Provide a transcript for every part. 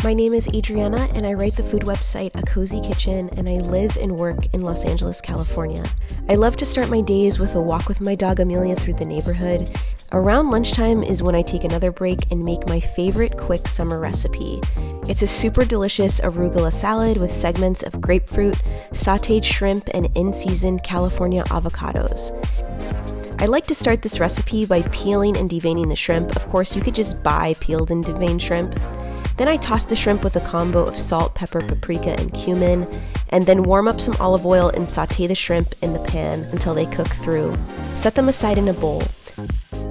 My name is Adriana, and I write the food website A Cozy Kitchen, and I live and work in Los Angeles, California. I love to start my days with a walk with my dog Amelia through the neighborhood. Around lunchtime is when I take another break and make my favorite quick summer recipe. It's a super delicious arugula salad with segments of grapefruit, sautéed shrimp, and in-season California avocados. I like to start this recipe by peeling and deveining the shrimp. Of course, you could just buy peeled and deveined shrimp. Then I toss the shrimp with a combo of salt, pepper, paprika, and cumin, and then warm up some olive oil and sauté the shrimp in the pan until they cook through. Set them aside in a bowl.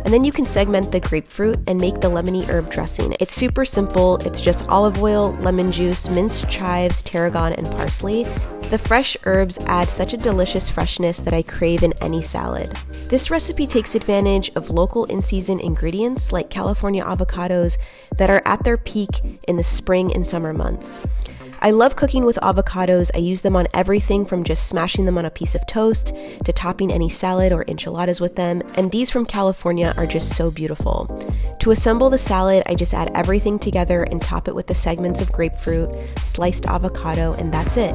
And then you can segment the grapefruit and make the lemony herb dressing. It's super simple. It's just olive oil, lemon juice, minced chives, tarragon, and parsley. The fresh herbs add such a delicious freshness that I crave in any salad. This recipe takes advantage of local in-season ingredients like California avocados that are at their peak in the spring and summer months. I love cooking with avocados. I use them on everything from just smashing them on a piece of toast to topping any salad or enchiladas with them, and these from California are just so beautiful. To assemble the salad, I just add everything together and top it with the segments of grapefruit, sliced avocado, and that's it.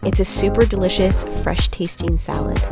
It's a super delicious, fresh tasting salad.